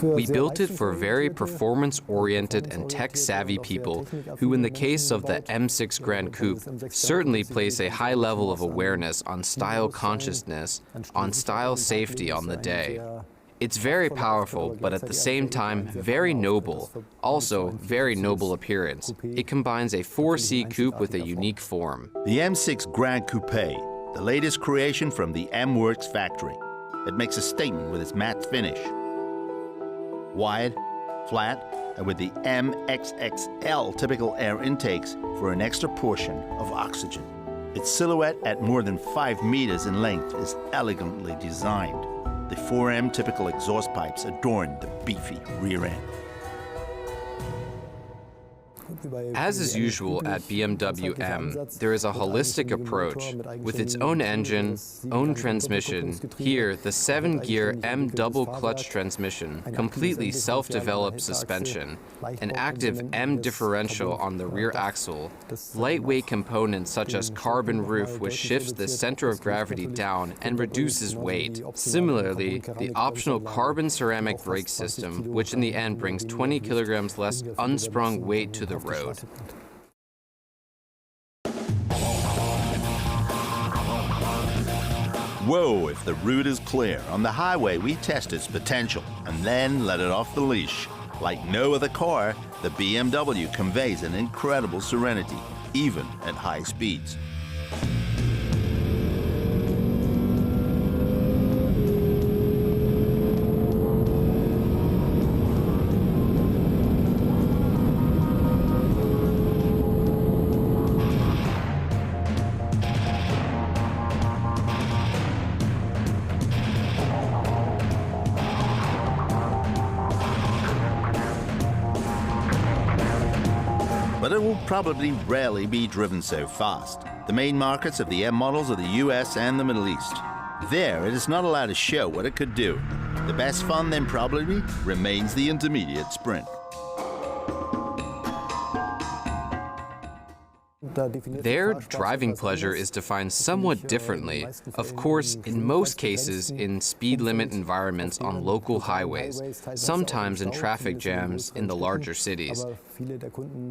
We built it for very performance-oriented and tech-savvy people who, in the case of the M6 Gran Coupe, certainly place a high level of awareness on style consciousness, on style safety on the day. It's very powerful, but at the same time, very noble. Also, very noble appearance. It combines a 4-seat coupe with a unique form. The M6 Gran Coupe, the latest creation from the M-Works factory. It makes a statement with its matte finish. Wide, flat, and with the MXXL typical air intakes for an extra portion of oxygen. Its silhouette at more than 5 meters in length is elegantly designed. The 4M typical exhaust pipes adorn the beefy rear end. As is usual at BMW M, there is a holistic approach. With its own engine, own transmission, here the 7-gear M double-clutch transmission, completely self-developed suspension, an active M differential on the rear axle, lightweight components such as carbon roof which shifts the center of gravity down and reduces weight. Similarly, the optional carbon ceramic brake system, which in the end brings 20 kilograms less unsprung weight to the road. Whoa, if the route is clear. On the highway, we test its potential and then let it off the leash. Like no other car, the BMW conveys an incredible serenity, even at high speeds. But it will probably rarely be driven so fast. The main markets of the M models are the US and the Middle East. There, it is not allowed to show what it could do. The best fun then probably remains the intermediate sprint. Their driving pleasure is defined somewhat differently. Of course, in most cases, in speed limit environments on local highways, sometimes in traffic jams in the larger cities.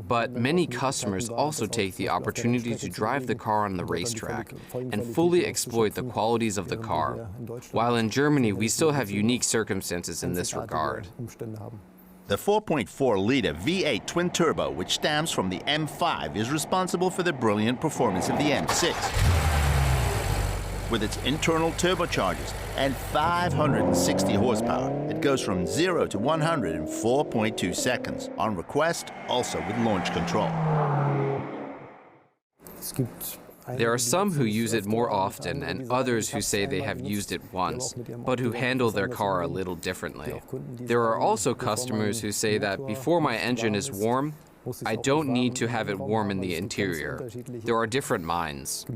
But many customers also take the opportunity to drive the car on the racetrack and fully exploit the qualities of the car. While in Germany, we still have unique circumstances in this regard. The 4.4-liter V8 twin-turbo, which stems from the M5, is responsible for the brilliant performance of the M6. With its internal turbochargers and 560 horsepower, it goes from 0 to 100 in 4.2 seconds, on request, also with launch control. There are some who use it more often and others who say they have used it once, but who handle their car a little differently. There are also customers who say that before my engine is warm, I don't need to have it warm in the interior. There are different minds.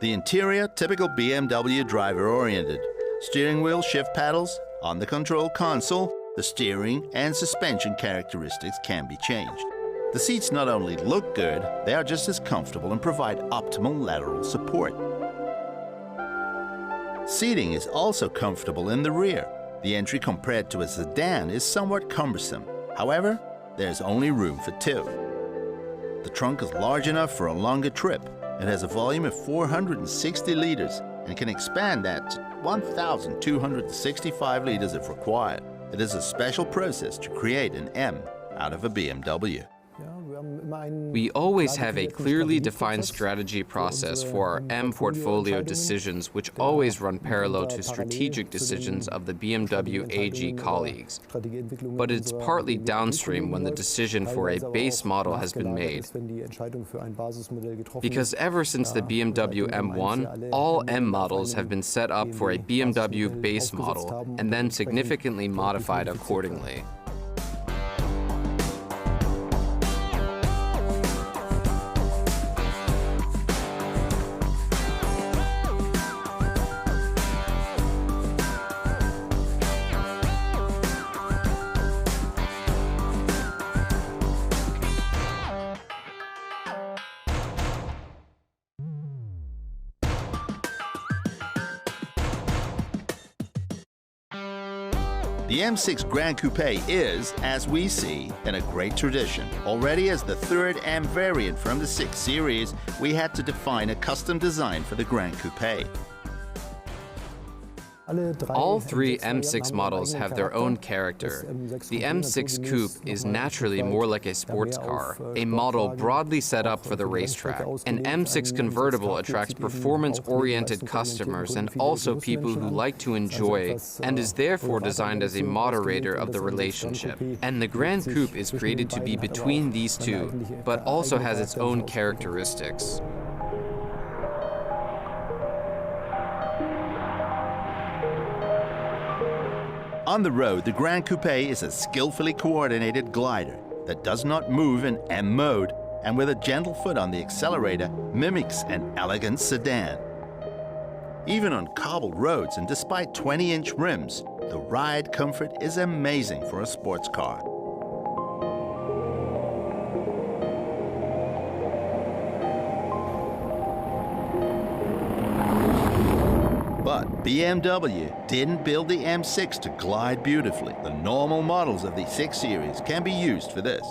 The interior, typical BMW driver-oriented. Steering wheel, shift paddles, on the control console, the steering and suspension characteristics can be changed. The seats not only look good, they are just as comfortable and provide optimal lateral support. Seating is also comfortable in the rear. The entry compared to a sedan is somewhat cumbersome. However, there's only room for 2. The trunk is large enough for a longer trip. It has a volume of 460 liters and can expand that to 1,265 liters if required. It is a special process to create an M out of a BMW. We always have a clearly defined strategy process for our M portfolio decisions, which always run parallel to strategic decisions of the BMW AG colleagues. But it's partly downstream when the decision for a base model has been made. Because ever since the BMW M1, all M models have been set up for a BMW base model and then significantly modified accordingly. The M6 Gran Coupe is, as we see, in a great tradition. Already as the third M variant from the 6 Series, we had to define a custom design for the Gran Coupe. All three M6 models have their own character. The M6 Coupe is naturally more like a sports car, a model broadly set up for the racetrack. An M6 convertible attracts performance-oriented customers and also people who like to enjoy, and is therefore designed as a moderator of the relationship. And the Gran Coupe is created to be between these two, but also has its own characteristics. On the road, the Gran Coupe is a skillfully coordinated glider that does not move in M mode and with a gentle foot on the accelerator mimics an elegant sedan. Even on cobbled roads and despite 20-inch rims, the ride comfort is amazing for a sports car. But BMW didn't build the M6 to glide beautifully. The normal models of the 6 Series can be used for this.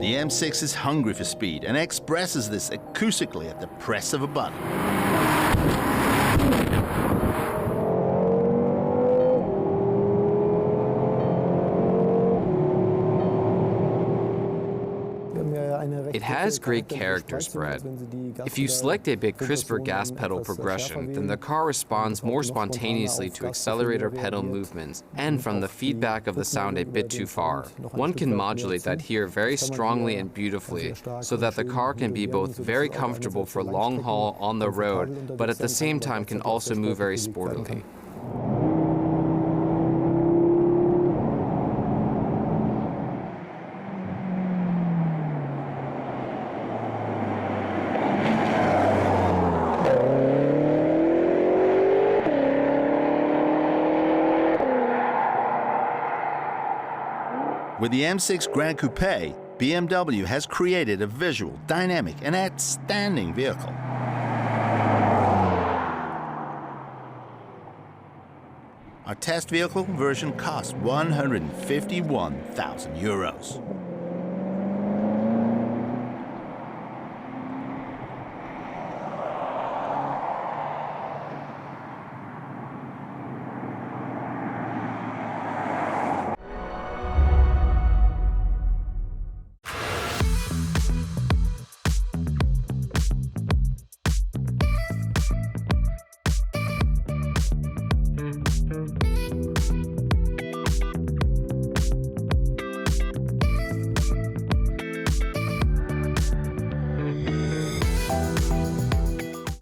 The M6 is hungry for speed and expresses this acoustically at the press of a button. It has great character spread. If you select a bit crisper gas pedal progression, then the car responds more spontaneously to accelerator pedal movements and from the feedback of the sound a bit too far. One can modulate that here very strongly and beautifully, so that the car can be both very comfortable for long haul on the road, but at the same time can also move very sportily. With the M6 Gran Coupe, BMW has created a visual, dynamic, and outstanding vehicle. Our test vehicle version cost €151,000.